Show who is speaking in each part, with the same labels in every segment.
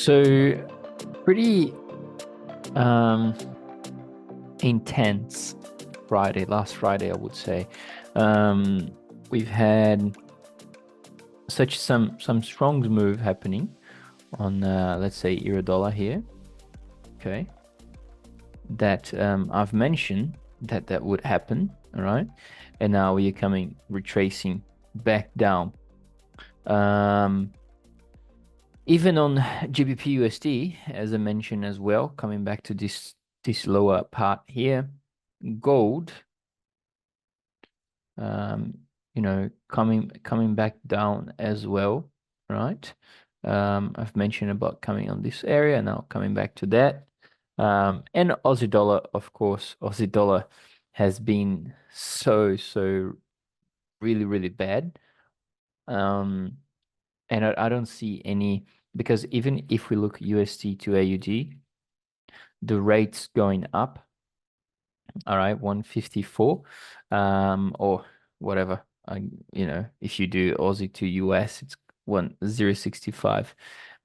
Speaker 1: So pretty intense Friday, last Friday, I would say. We've had some strong move happening on let's say euro dollar here. Okay. That I've mentioned that would happen, all right? And now we are coming retracing back down. Even on GBP USD, as I mentioned as well, coming back to this lower part here, gold, coming back down as well, right? I've mentioned about coming on this area, now coming back to that. And Aussie dollar, of course, Aussie dollar has been so really, really bad. And I don't see any, because even if we look USD to AUD, the rate's going up. All right, 154, or whatever. If you do Aussie to US, it's 0.65.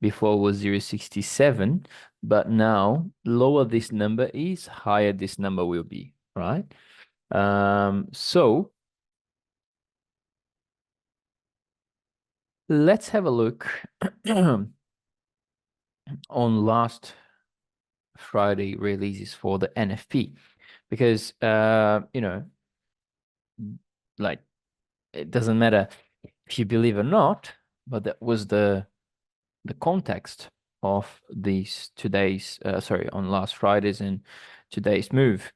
Speaker 1: Before it was 0.67, but now lower this number is, higher this number will be, right? So let's have a look on last Friday releases for the NFP, because like, it doesn't matter if you believe or not, but that was the context of these today's on last Friday's and today's move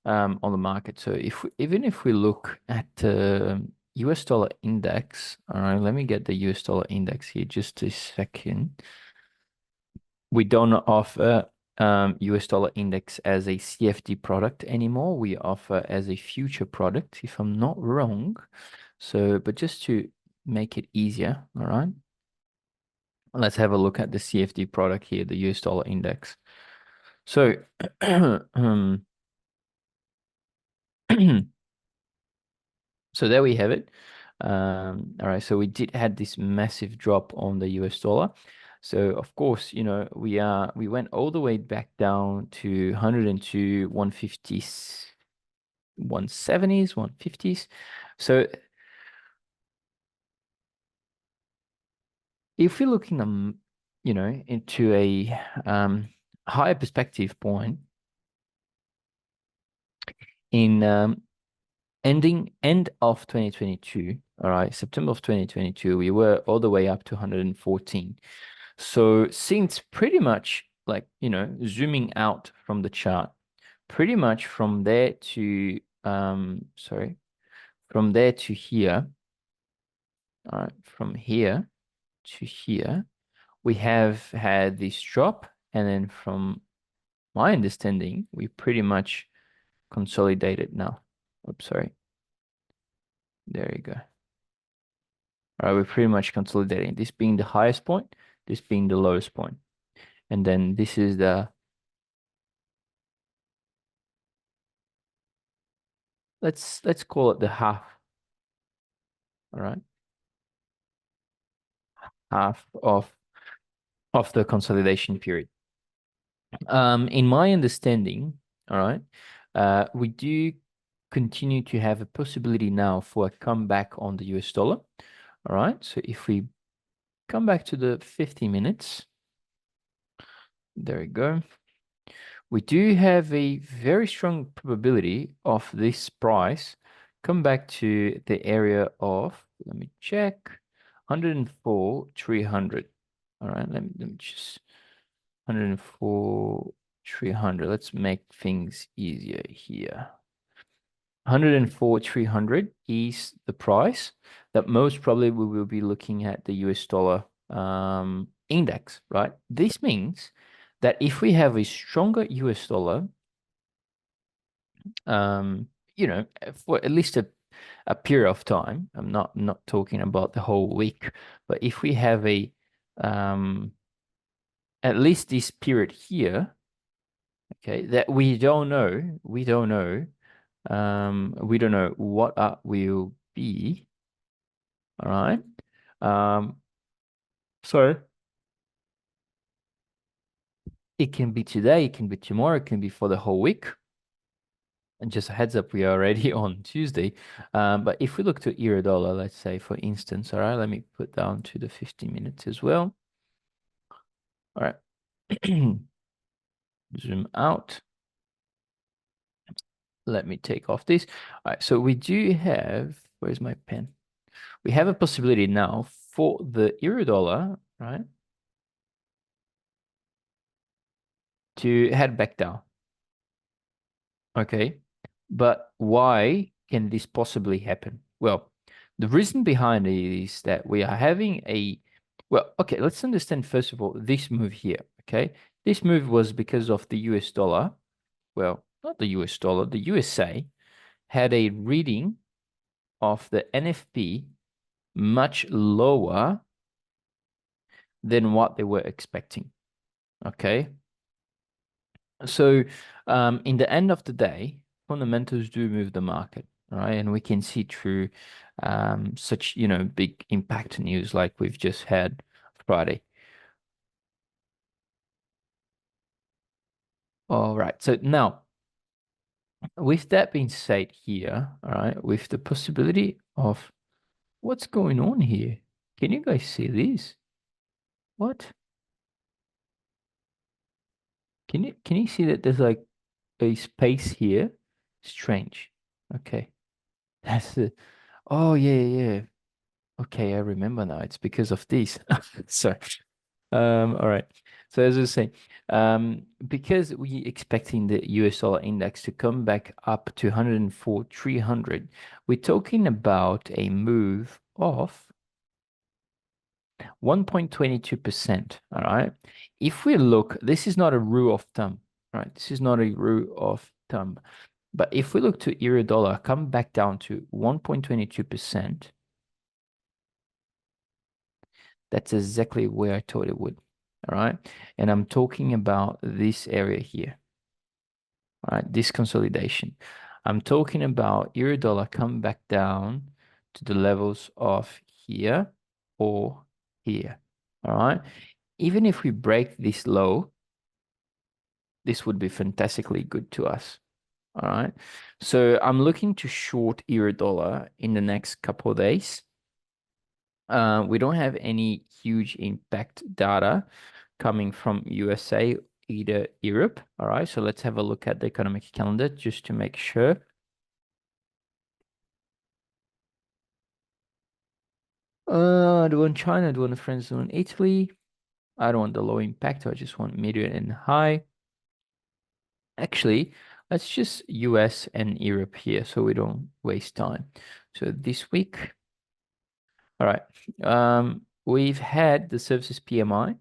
Speaker 1: on the market. So even if we look at the US dollar index, all right, let me get the US dollar index here just a second. We don't offer US dollar index as a CFD product anymore. We offer as a future product, if I'm not wrong. So, but just to make it easier, all right, let's have a look at the CFD product here, the US dollar index. So, so there we have it. All right, so we did had this massive drop on the US dollar. So of course, we went all the way back down to 102, 150s, 170s, 150s. So if we're looking into a higher perspective point in end of 2022, all right, September of 2022, we were all the way up to 114. So since pretty much like, zooming out from the chart, pretty much from there to from there to here, all right, from here to here, we have had this drop, and then from my understanding, we pretty much consolidated now. Oops, sorry. There you go. All right, we're pretty much consolidating. This being the highest point, this being the lowest point. And then this is the, let's call it the half. All right. Half of the consolidation period. In my understanding, all right, we do continue to have a possibility now for a comeback on the US dollar. All right, so if we come back to the 50 minutes, there we go. We do have a very strong probability of this price come back to the area of, let me check, 104,300. All right, let me just 104,300. Let's make things easier here. 104,300 is the price that most probably we will be looking at the US dollar index, right? This means that if we have a stronger US dollar, for at least a period of time, I'm not talking about the whole week, but if we have a at least this period here, okay, that we don't know what will be. All right. So It can be today, it can be tomorrow, it can be for the whole week. And just a heads up, we are already on Tuesday. But if we look to euro dollar, let's say, for instance, all right, let me put down to the 15 minutes as well. All right. Zoom out. Let me take off this. All right, so we do have, where's my pen? We have a possibility now for the euro dollar, right, to head back down. Okay. But why can this possibly happen? Well, the reason behind it is that we are having well, okay, let's understand first of all this move here. Okay. This move was because of the US dollar. Well, not the US dollar, the USA had a reading of the NFP much lower than what they were expecting. Okay. So, in the end of the day, fundamentals do move the market, right? And we can see through such, big impact news like we've just had Friday. All right. So now, with that being said here, all right, with the possibility of what's going on here, can you guys see this? What? Can you see that there's like a space here? Strange. Okay. That's the Oh yeah, yeah, yeah. Okay, I remember now. It's because of this. Sorry. All right. So as I was saying, because we expecting the US dollar index to come back up to 104, 300, we're talking about a move of 1.22%. All right. If we look, this is not a rule of thumb, right? This is not a rule of thumb. But if we look to euro dollar, come back down to 1.22%. That's exactly where I thought it would. All right. And I'm talking about this area here. All right. This consolidation. I'm talking about euro dollar come back down to the levels of here or here. All right. Even if we break this low, this would be fantastically good to us. All right. So I'm looking to short euro dollar in the next couple of days. We don't have any huge impact data coming from USA, either Europe. All right, so let's have a look at the economic calendar just to make sure. I don't want China, I don't want France, I don't want Italy. I don't want the low impact, I just want medium and high. Actually, let's just US and Europe here so we don't waste time. So this week, all right, we've had the services PMI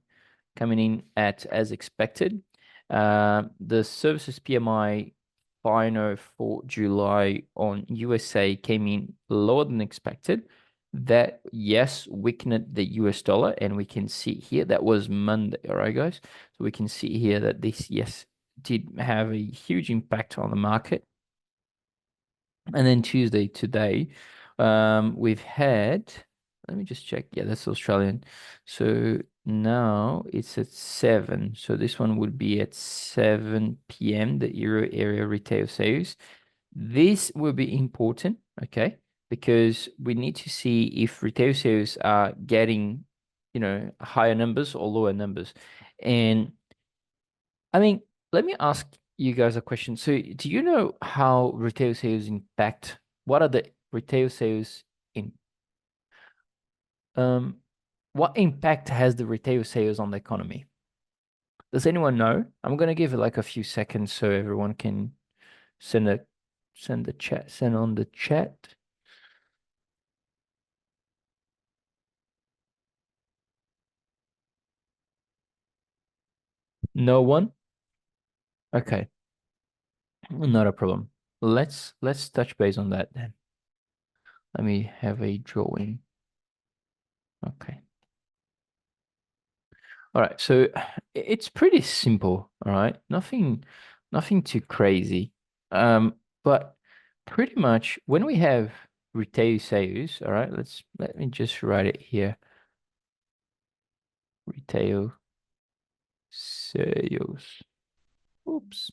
Speaker 1: coming in at as expected. The services PMI final for July on USA came in lower than expected. That, yes, weakened the US dollar, and we can see here that was Monday. All right, guys. So we can see here that this, yes, did have a huge impact on the market. And then Tuesday today, we've had, let me just check. Yeah, that's Australian. So now it's at 7. So this one would be at 7 p.m., the Euro area retail sales. This will be important, okay? Because we need to see if retail sales are getting, higher numbers or lower numbers. And I mean, let me ask you guys a question. So, do you know how retail sales impact? What are the retail sales in? Um, what impact has the retail sales on the economy? Does anyone know? I'm gonna give it like a few seconds so everyone can send a send on the chat. No one? Okay, not a problem. Let's touch base on that then. Let me have a drawing. Okay. All right, so it's pretty simple, all right? Nothing too crazy. But pretty much when we have retail sales, all right, let me just write it here. Retail sales. Oops.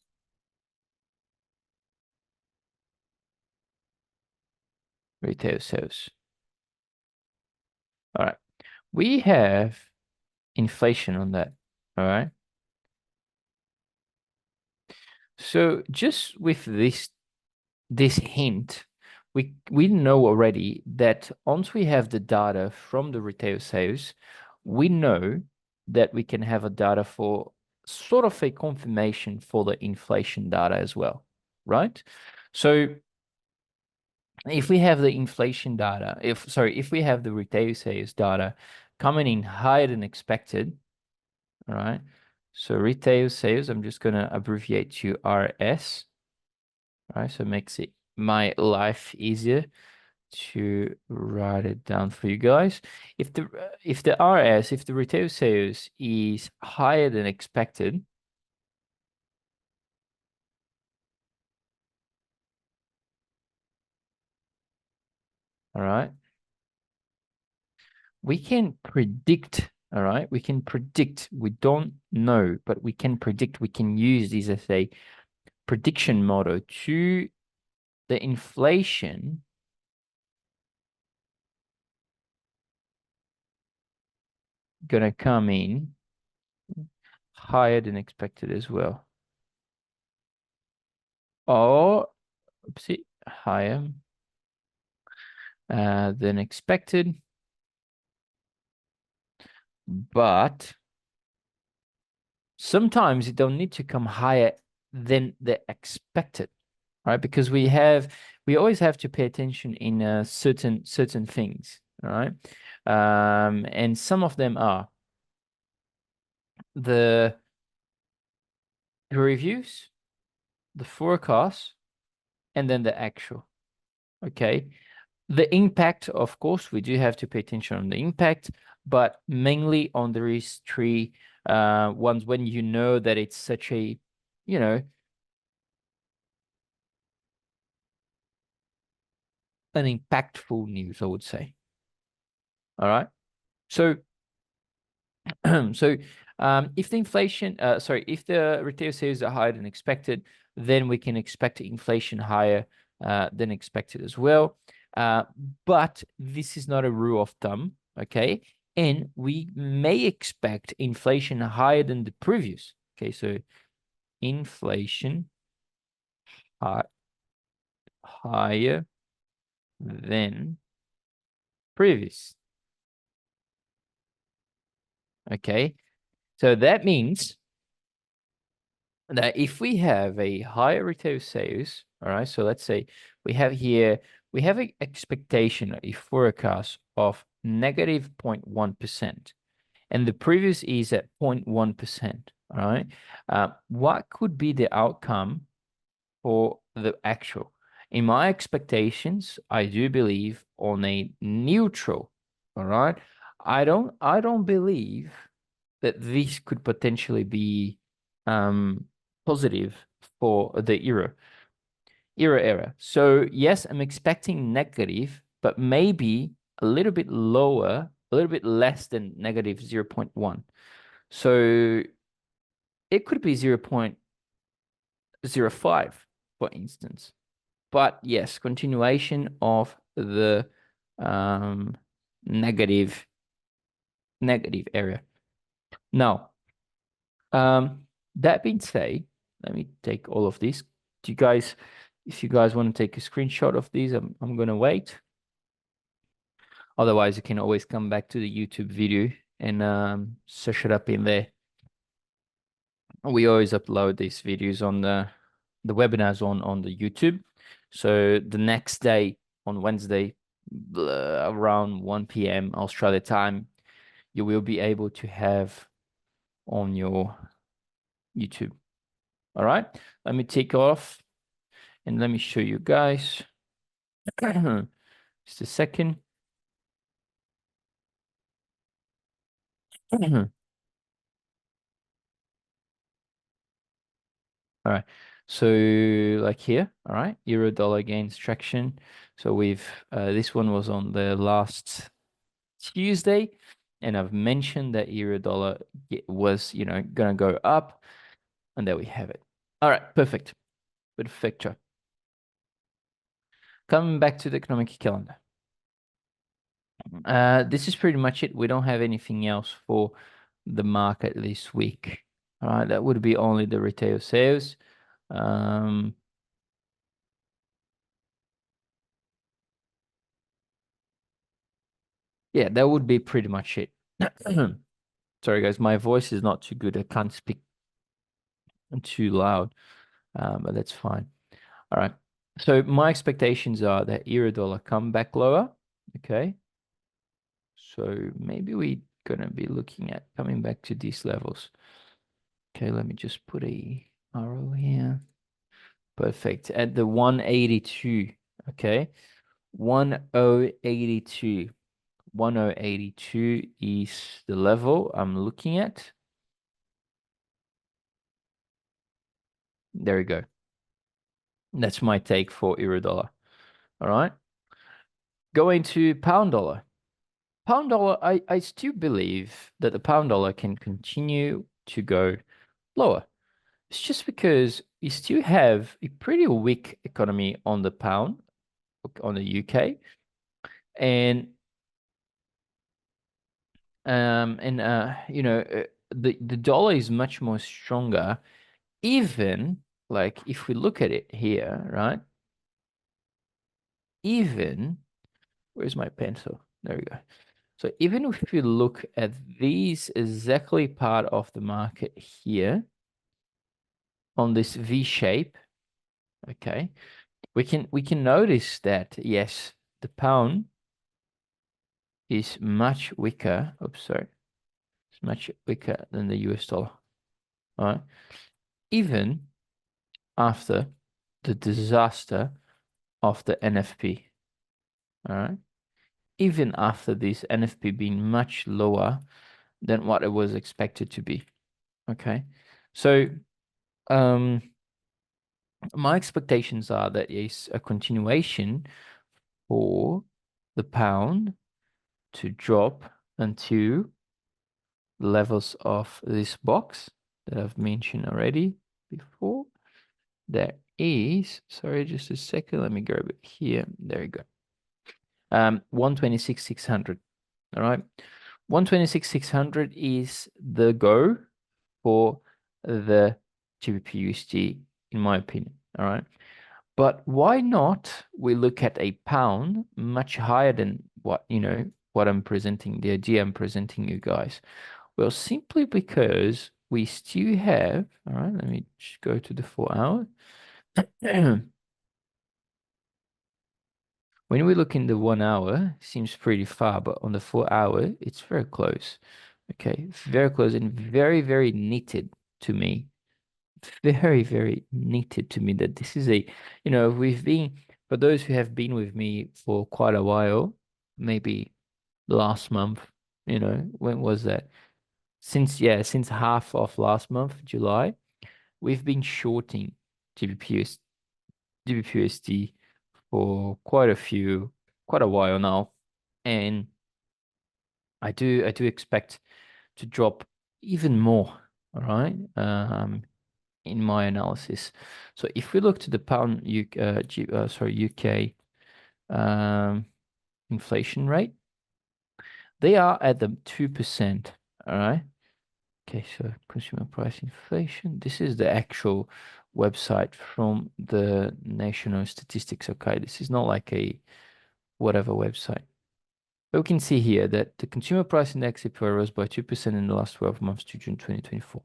Speaker 1: Retail sales. All right. We have inflation on that. All right. So just with this hint, we know already that once we have the data from the retail sales, we know that we can have a data for sort of a confirmation for the inflation data as well, right? So if we have the inflation data, if we have the retail sales data coming in higher than expected, all right? So retail sales, I'm just gonna abbreviate to RS, right? So it makes it my life easier to write it down for you guys. If the RS, if the retail sales is higher than expected, all right, we can predict, all right, we can predict, we don't know, but we can predict, we can use these as a prediction model to the inflation gonna come in higher than expected as well. Or, oopsie, higher than expected, but sometimes it don't need to come higher than the expected, right? Because we always have to pay attention in certain things, all right? And some of them are the reviews, the forecast, and then the actual. Okay. The impact, of course, we do have to pay attention on the impact, but mainly on the risk tree ones when you know that it's such a, you know, an impactful news, I would say. All right. So, so if the inflation, if the retail sales are higher than expected, then we can expect inflation higher than expected as well. But this is not a rule of thumb, okay? And we may expect inflation higher than the previous. Okay, so inflation higher than previous. Okay, so that means that if we have a higher retail sales, all right, so let's say we have here, we have an expectation, a forecast of negative 0.1%, and the previous is at 0.1%, all right? What could be the outcome for the actual? In my expectations, I do believe on a neutral, all right? I don't believe that this could potentially be positive for the era. So yes, I'm expecting negative, but maybe a little bit lower, a little bit less than negative 0.1. So it could be 0.05, for instance. But yes, continuation of the negative area. Now, that being said, let me take all of these. Do you guys, if you guys want to take a screenshot of these, I'm gonna wait. Otherwise, you can always come back to the YouTube video and search it up in there. We always upload these videos on the webinars on the YouTube. So the next day on Wednesday, around 1 p.m. Australia time, you will be able to have on your YouTube. All right, let me take off and let me show you guys. Just a second. All right. So like here, all right, euro dollar gains traction. So we've this one was on the last Tuesday. And I've mentioned that euro dollar was, gonna go up, and there we have it. All right, perfect. Perfecto. Coming back to the economic calendar. This is pretty much it. We don't have anything else for the market this week. All right, that would be only the retail sales. Um, yeah, that would be pretty much it. Sorry, guys, my voice is not too good. I can't speak too loud, but that's fine. All right. So my expectations are that euro dollar come back lower. Okay. So maybe we're gonna be looking at coming back to these levels. Okay, let me just put a arrow here. Perfect. At the 182. Okay. 1082. 1082 is the level I'm looking at. There we go. That's my take for euro dollar. All right. Going to pound dollar. Pound dollar, I still believe that the pound dollar can continue to go lower. It's just because we still have a pretty weak economy on the pound, on the UK, and the dollar is much more stronger. Even like if we look at it here, right? Even where's my pencil? There we go. So even if you look at these exactly part of the market here on this V shape, okay, we can notice that yes, the pound is much weaker. Oops, sorry, it's much weaker than the US dollar. All right, even after the disaster of the NFP. All right, even after this NFP being much lower than what it was expected to be. Okay, so um my expectations are that it's a continuation for the pound to drop until the levels of this box that I've mentioned already before. There is, sorry, just a second, let me grab it here. There you go. 126,600. All right. 126,600 is the go for the GBP in my opinion. All right. But why not we look at a pound much higher than what I'm presenting, the idea I'm presenting you guys? Well, simply because we still have, all right, let me just go to the 4 hour. When we look in the 1 hour, seems pretty far, but on the 4 hour, it's very close. Okay, very close and very, very knitted to me. Very, very knitted to me that this is we've been, for those who have been with me for quite a while, maybe last month, when was that? Since half of last month, July, we've been shorting GBPUS, GBPUSD for quite a while now. And I do expect to drop even more, all right? In my analysis. So if we look to the pound UK inflation rate, they are at the 2%. All right. Okay, so consumer price inflation. This is the actual website from the national statistics. Okay, this is not like a whatever website. But we can see here that the consumer price index CPI rose by 2% in the last 12 months to June 2024,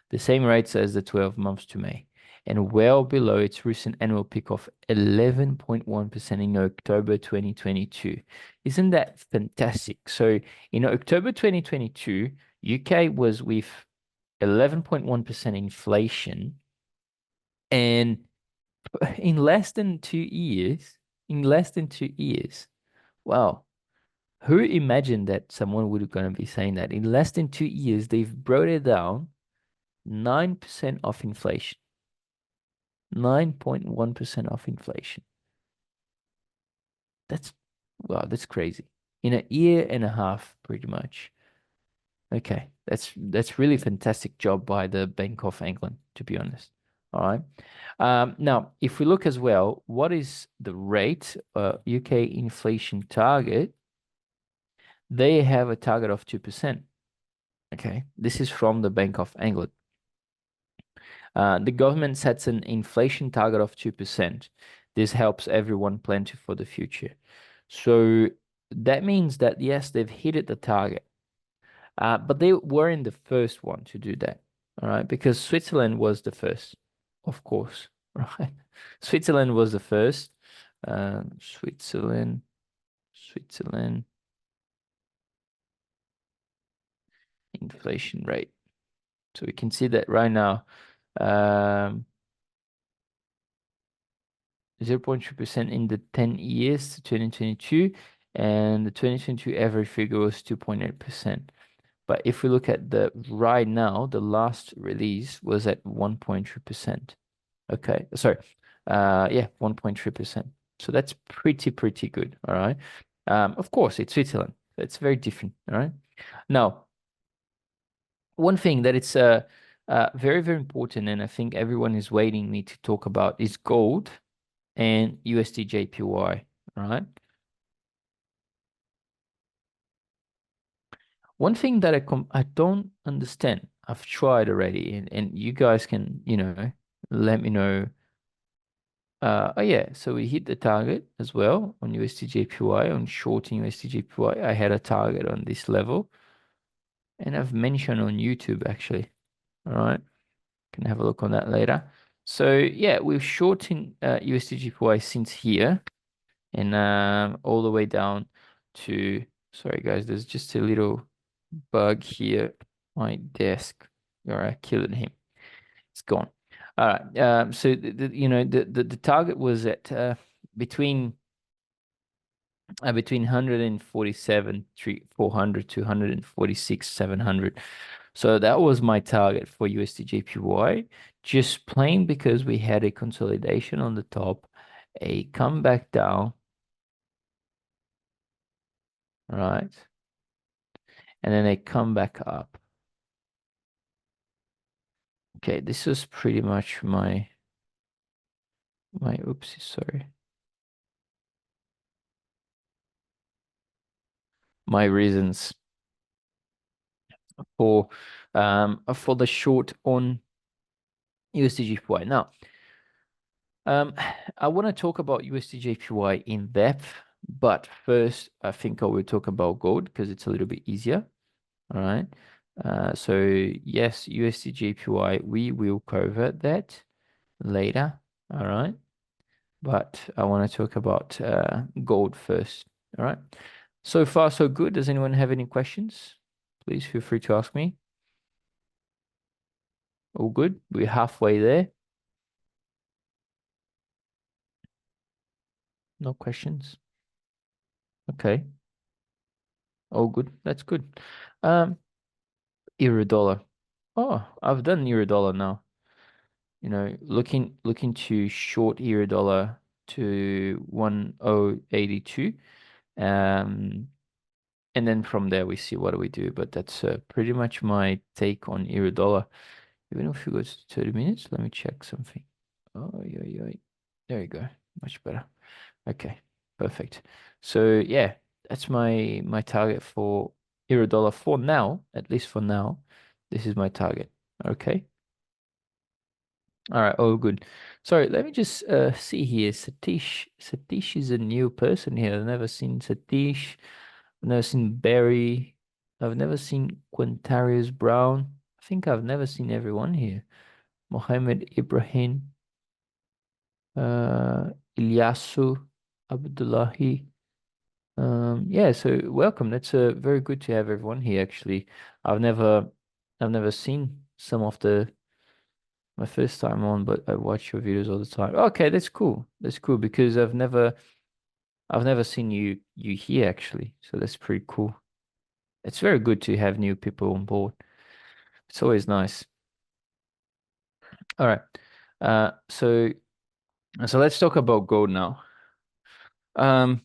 Speaker 1: the same rates as the 12 months to May, and well below its recent annual peak of 11.1% in October 2022. Isn't that fantastic? So in October 2022, UK was with 11.1% inflation, and in less than 2 years, wow. Who imagined that someone would gonna be saying that in less than 2 years they've brought it down 9% of inflation, 9.1% of inflation. That's wow, that's crazy. In a year and a half, pretty much. Okay, that's really fantastic job by the Bank of England, to be honest. All right. Now, if we look as well, what is the rate, UK inflation target? They have a target of 2%. Okay, this is from the Bank of England. The government sets an inflation target of 2%. This helps everyone plan for the future. So that means that, yes, they've hit the target. But they weren't the first one to do that, all right? Because Switzerland was the first, of course, right? Switzerland was the first. Switzerland inflation rate. So we can see that right now, 0.3% in the 10 years to 2022, and the 2022 average figure was 2.8%. But if we look at the right now, the last release was at 1.3%. Okay, sorry. Yeah, 1.3%. So that's pretty good. All right. Of course, it's Switzerland. It's very different. All right. Now, one thing that it's very important, and I think everyone is waiting me to talk about is gold and USD JPY. All right. One thing that I don't understand. I've tried already, and you guys can, let me know. Oh yeah, so we hit the target as well on USD JPY, on shorting USD JPY. I had a target on this level, and I've mentioned on YouTube actually. All right, can have a look on that later. So yeah, we're shorting USD JPY since here, and all the way down to. Sorry guys, there's just a little bug here. My desk. All right, killing him. It's gone. All right. So the target was at between 147 400 to 146 700. So that was my target for USD JPY, just plain because we had a consolidation on the top, a comeback down, right, and then a comeback up. Okay, this was pretty much my oopsie, sorry. My reasons for the short on USD JPY. Now, I want to talk about USD JPY in depth, but first I think I will talk about gold because it's a little bit easier. All right. So yes, USD JPY, we will cover that later. All right. But I want to talk about gold first. All right. So far, so good. Does anyone have any questions? Please feel free to ask me. All good. We're halfway there. No questions. Okay. All good. That's good. Euro dollar. Oh, I've done euro dollar now. Looking to short euro dollar to 1082. And then from there we see what do we do. But that's pretty much my take on euro dollar. Even if it goes to 30 minutes, let me check something. Oh, yeah. There you go. Much better. Okay, perfect. So yeah, that's my target for euro dollar for now, at least for now. This is my target. Okay. All right. Oh, good. Sorry, let me just see here. Satish. Satish is a new person here. I've never seen Satish. I've never seen Barry. I've never seen Quintarius Brown. I think I've never seen everyone here. Mohammed Ibrahim. Uh, Ilyasu Abdullahi. Yeah, so welcome. That's very good to have everyone here actually. I've never I've never seen some of my first time on, but I watch your videos all the time. Okay, that's cool. That's cool because I've never seen you here actually. So that's pretty cool. It's very good to have new people on board. It's always nice. All right. So let's talk about gold now. Um,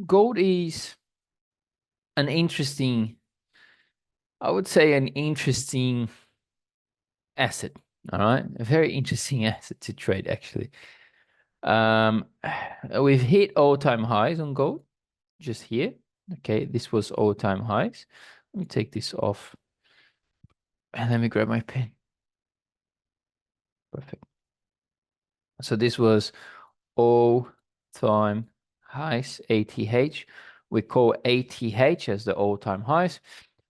Speaker 1: Gold is an interesting I would say an interesting asset. All right, a very interesting asset to trade actually. Um, we've hit all-time highs on gold just here. Okay, this was all-time highs. Let me take this off and let me grab my pen. Perfect. So this was all-time highs, ATH. We call ATH as the all-time highs.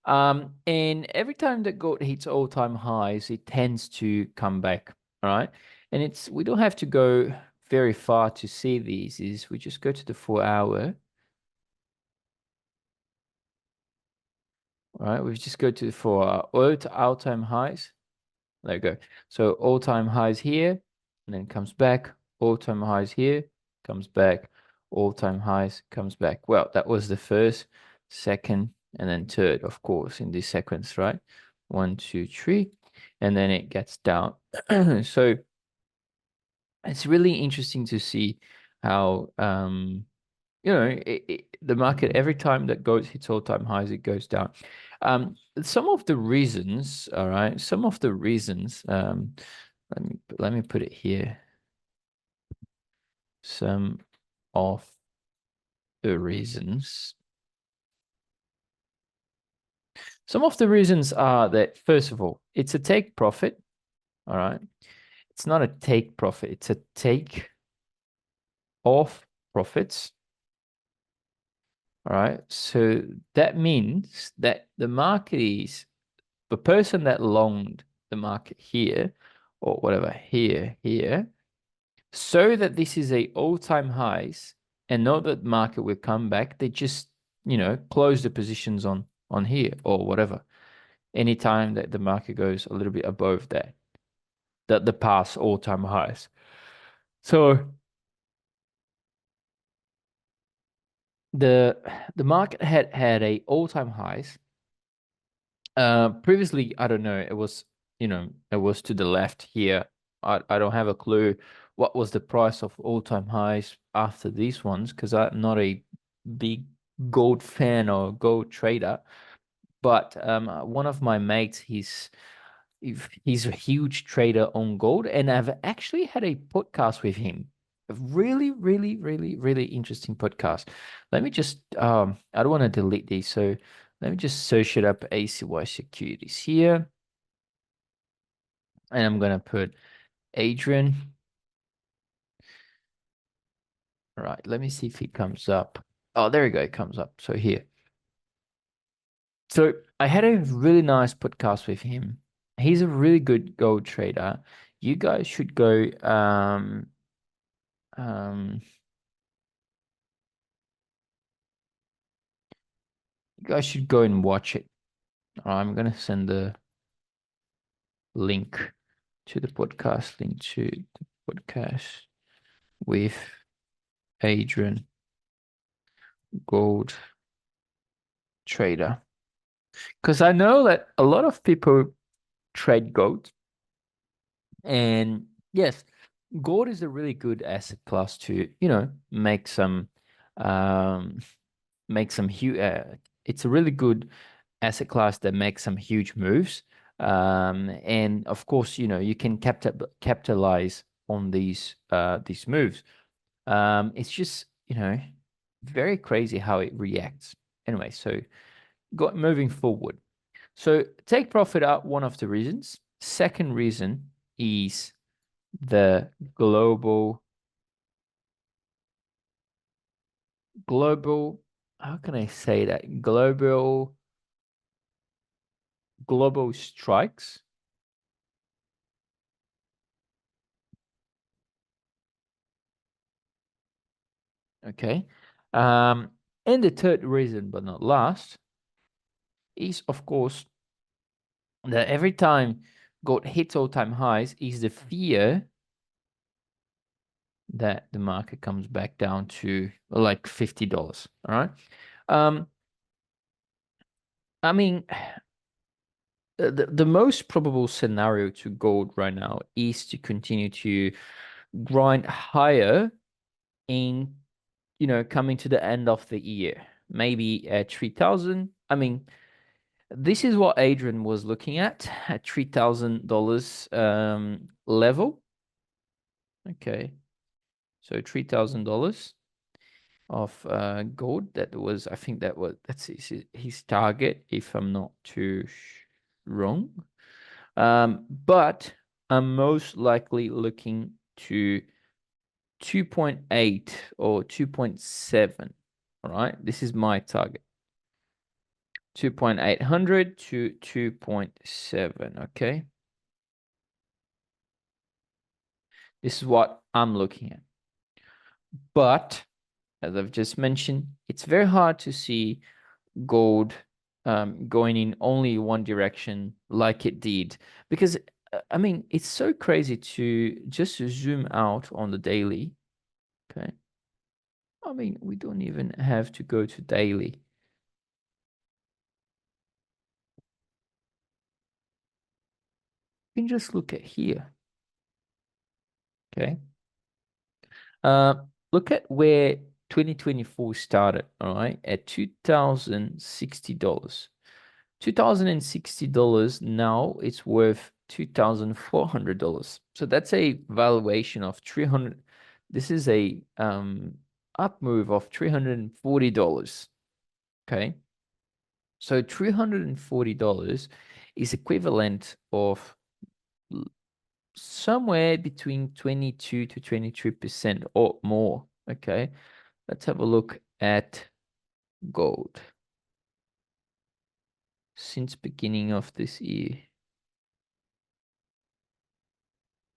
Speaker 1: And every time that gold hits all-time highs, it tends to come back, all right? And we don't have to go very far to see these. Is we just go to the 4-hour, all right? We just go to the 4-hour, all-time highs. There we go. So all-time highs here, and then comes back. All-time highs here, comes back. All-time highs, comes back. Well, that was the first, second, and then third, of course, in this sequence, right? 1, 2, 3, and then it gets down. So it's really interesting to see how the market, every time that goes hits all-time highs, it goes down. Some of the reasons, all right, some of the reasons, let me put it here. Some of the reasons. Some of the reasons are that, first of all, it's a take profit, all right? It's not a take profit, it's a take off profits. All right. So that means that the market is the person that longed the market here or whatever here, so that this is a all-time highs and know that market will come back. They just, close the positions on here or whatever. Anytime that the market goes a little bit above that the past all-time highs. So the market had a all-time highs. Previously, I don't know, it was to the left here. I don't have a clue what was the price of all-time highs after these ones, because I'm not a big gold fan or gold trader. But one of my mates, he's a huge trader on gold, and I've actually had a podcast with him. A really, really, really, really interesting podcast. Let me just I don't want to delete these, so let me just search it up, ACY Securities here. And I'm gonna put Adrian. All right, let me see if it comes up. Oh, there we go, it comes up. So here. So I had a really nice podcast with him. He's a really good gold trader. You guys should go um you guys should go and watch it. I'm gonna send the link to the podcast, with Adrian, gold trader. Because I know that a lot of people trade gold, and yes, gold is a really good asset class to, make some um huge it's a really good asset class that makes some huge moves. And of course, you can capitalize on these moves. It's just, very crazy how it reacts. Anyway, so moving forward. So take profit out, one of the reasons. Second reason is the global, how can I say that? Global strikes. Okay. And the third reason, but not last, is of course that every time gold hits all-time highs is the fear that the market comes back down to like $50. All right. I mean, the most probable scenario to gold right now is to continue to grind higher in, coming to the end of the year, maybe at 3,000. I mean, This is what Adrian was looking at $3,000 level. Okay, so $3,000 of gold. That was, I think that's his target, if I'm not too wrong. But I'm most likely looking to 2.8 or 2.7. All right, this is my target. 2.800 to 2.7. Okay, this is what I'm looking at. But as I've just mentioned, it's very hard to see gold going in only one direction like it did, because I mean, it's so crazy to just zoom out on the daily. Okay, I mean, we don't even have to go to daily. You can just look at here. Okay, look at where 2024 started. All right, at $2,060. $2,060, now it's worth $2,400. So that's a valuation of 300. This is a up move of $340. Okay, so $340 is equivalent of somewhere between 22 to 23% or more. Okay, let's have a look at gold since beginning of this year.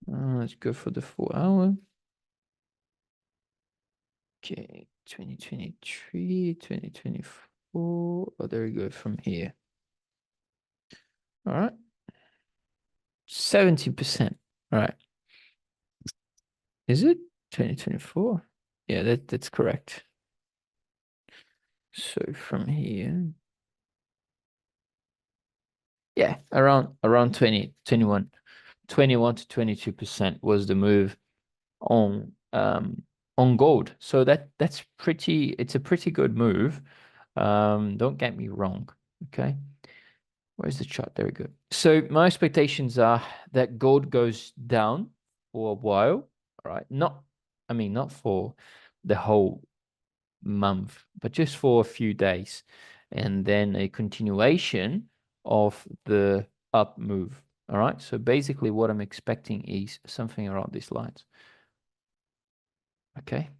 Speaker 1: Let's go for the 4 hour. Okay, 2023, 2024. Oh, there we go from here. All right. 70%. All right. Is it 2024? Yeah, that's correct. So from here. Yeah, around 20, 21 to 22% was the move on gold. So that's pretty, it's a pretty good move. Don't get me wrong. Okay. Where's the chart? There we go. So my expectations are that gold goes down for a while. All right. I mean, not for the whole month, but just for a few days. And then a continuation of the up move. All right. So basically what I'm expecting is something around these lines. Okay.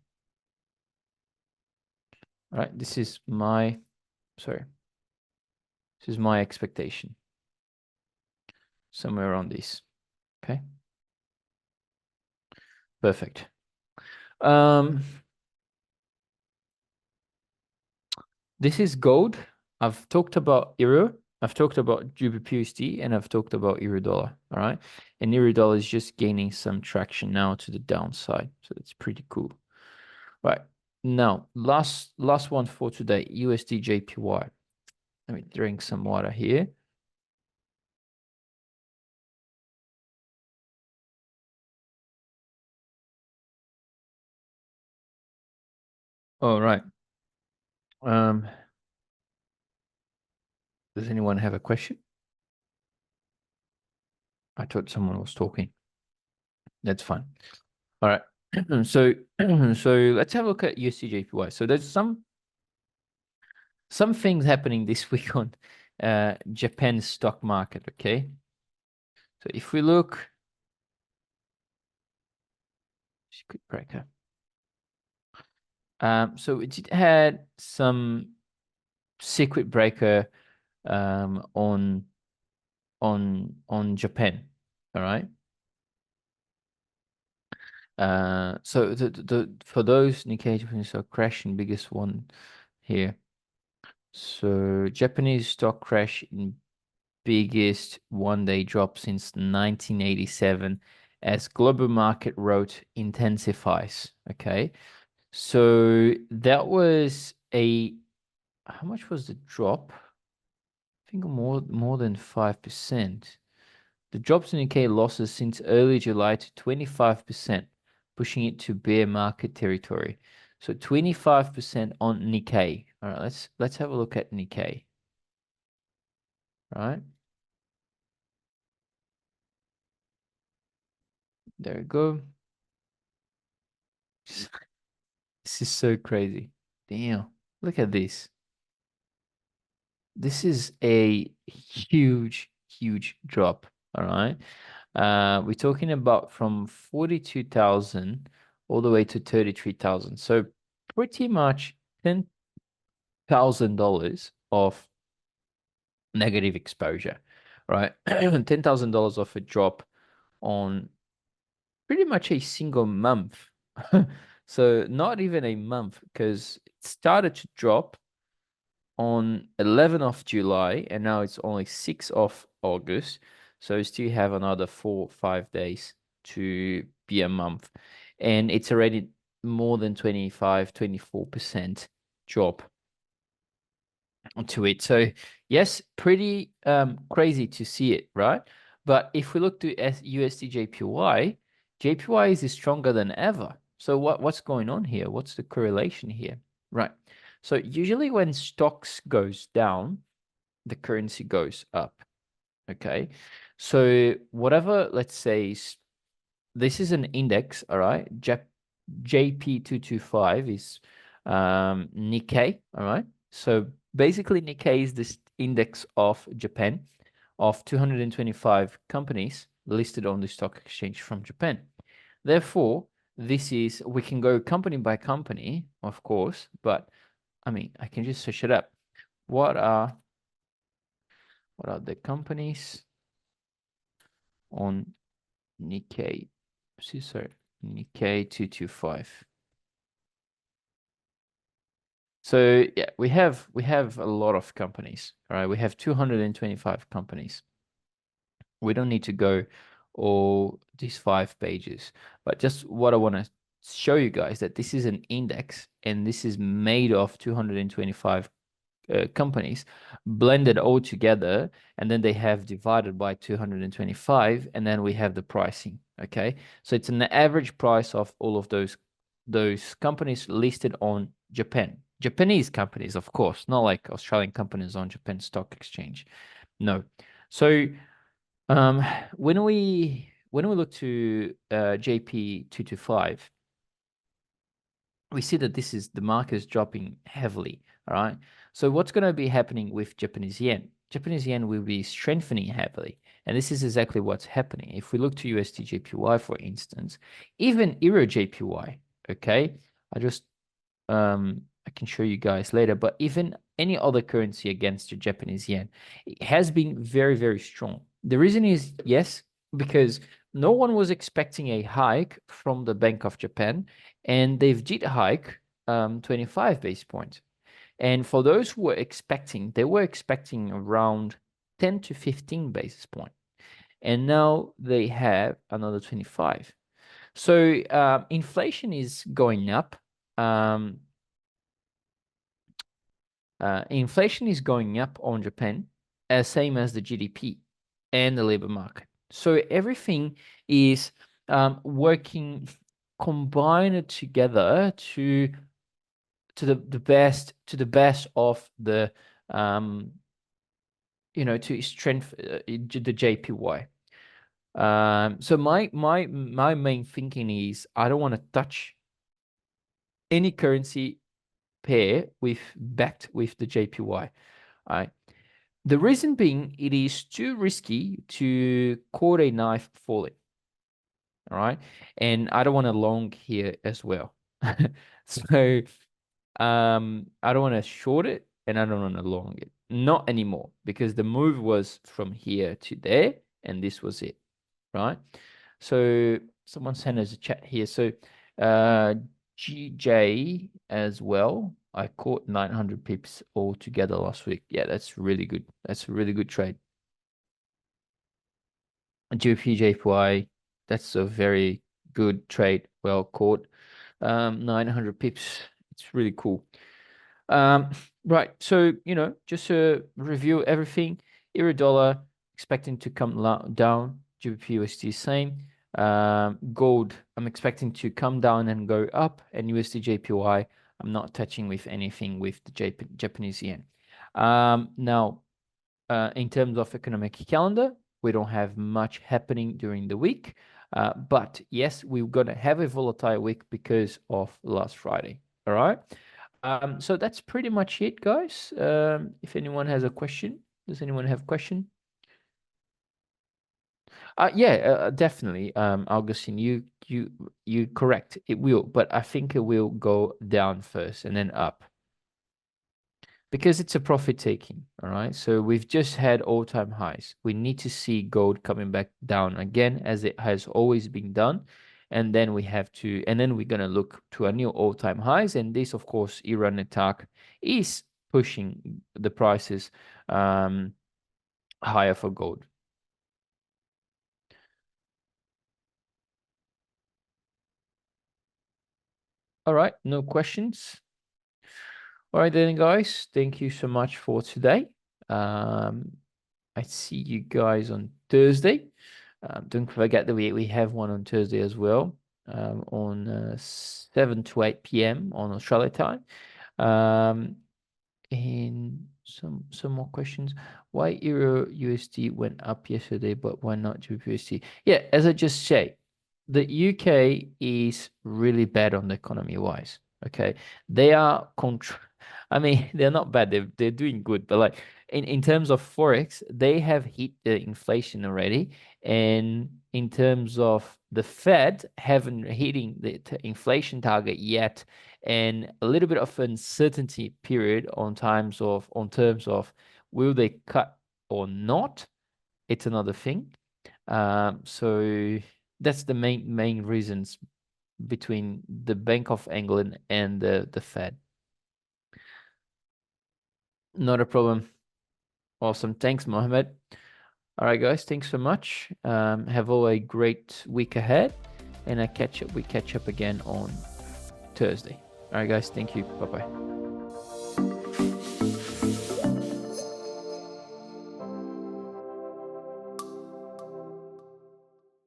Speaker 1: All right. This is my expectation. Somewhere around this. Okay. Perfect. This is gold. I've talked about euro. I've talked about GBP/USD, and I've talked about euro dollar. All right. And euro dollar is just gaining some traction now to the downside. So it's pretty cool. Right. Now, last one for today, USD JPY. Let me drink some water here. All right. Does anyone have a question? I thought someone was talking. That's fine. All right. So let's have a look at USD JPY. So there's some things happening this week on Japan's stock market. Okay. So if we look, quick breaker. So it had some circuit breaker on Japan. All right. So the for those Nikkei Japanese stock crashing, biggest one here. So Japanese stock crash in biggest one-day drop since 1987 as global market rout intensifies. Okay. So that was how much was the drop? I think more than 5%. The drops in Nikkei losses since early July to 25%, pushing it to bear market territory. So 25% on Nikkei. All right, let's have a look at Nikkei. right? There we go. This is so crazy. Damn, look at this. This is a huge, huge drop. All right. We're talking about from 42,000 all the way to 33,000. So pretty much $10,000 of negative exposure, right? $10,000 of a drop on pretty much a single month. So not even a month, because it started to drop on 11th of July and now it's only 6th of August. So you still have another 4 or 5 days to be a month. And it's already more than 25, 24% drop to it. So yes, pretty crazy to see it, right? But if we look to USD JPY is stronger than ever. So what's going on here? What's the correlation here? Right. So usually when stocks goes down, the currency goes up. Okay. So whatever, let's say this is an index, all right? JP225 is Nikkei, all right? So basically Nikkei is this index of Japan of 225 companies listed on the stock exchange from Japan. Therefore, we can go company by company, of course, but I mean, I can just search it up. What are the companies on Nikkei? Sorry, Nikkei 225. So yeah, we have a lot of companies, all right? We have 225 companies. We don't need to go all these 5 pages, but just what I want to show you guys that this is an index and this is made of 225 companies blended all together, and then they have divided by 225, and then we have the pricing. Okay, so it's an average price of all of those companies listed on Japanese companies, of course, not like Australian companies on Japan Stock Exchange. No. So um when we look to JP225, we see that the market is dropping heavily. All right. So what's going to be happening with Japanese yen? Japanese yen will be strengthening heavily. And this is exactly what's happening. If we look to USD JPY, for instance, even Euro JPY, okay, I can show you guys later, but even any other currency against the Japanese yen, it has been very, very strong. The reason is, yes, because no one was expecting a hike from the Bank of Japan, and they've did hike 25 basis points. And for those who were expecting, they were expecting around 10 to 15 basis points. And now they have another 25. So inflation is going up. Inflation is going up on Japan, as same as the GDP and the labor market. So everything is working combined together to the best of the to strengthen the JPY. So my main thinking is I don't want to touch any currency pair backed with the JPY. All right. The reason being, it is too risky to caught a knife falling. All right. And I don't want to long here as well. So I don't want to short it and I don't want to long it. Not anymore, because the move was from here to there and this was it. Right. So someone sent us a chat here. So GJ as well. I caught 900 pips all together last week. Yeah, that's really good. That's a really good trade. GPJPY, that's a very good trade. Well caught. 900 pips. It's really cool. Right. So, just to review everything, Euro dollar expecting to come down, GBP USD same. Gold, I'm expecting to come down and go up, and USD JPY, I'm not touching with anything with the Japanese yen. Now, in terms of economic calendar, we don't have much happening during the week. But yes, we're going to have a volatile week because of last Friday. All right. So that's pretty much it, guys. If anyone has a question, does anyone have a question? Yeah, definitely. Augustine, you correct. It will, but I think it will go down first and then up because it's a profit taking. All right. So we've just had all-time highs. We need to see gold coming back down again as it has always been done. And then we're gonna look to a new all-time highs. And this, of course, Iran attack is pushing the prices higher for gold. All right, no questions. All right then, guys. Thank you so much for today. Um, I see you guys on Thursday. Don't forget that we have one on Thursday as well, on 7 to 8 p.m. on Australia time. Um, and some more questions. Why Euro USD went up yesterday, but why not USD? Yeah, as I just said, the UK is really bad on the economy wise. Okay, they are I mean, they're not bad. They're doing good, but like in terms of forex, they have hit the inflation already, and in terms of the Fed haven't hitting the inflation target yet, and a little bit of uncertainty period on terms of will they cut or not. It's another thing. So that's the main reasons between the Bank of England and the Fed. Not a problem. Awesome. Thanks, Mohammed. All right, guys. Thanks so much. Have all a great week ahead, and we catch up again on Thursday. All right, guys. Thank you. Bye bye.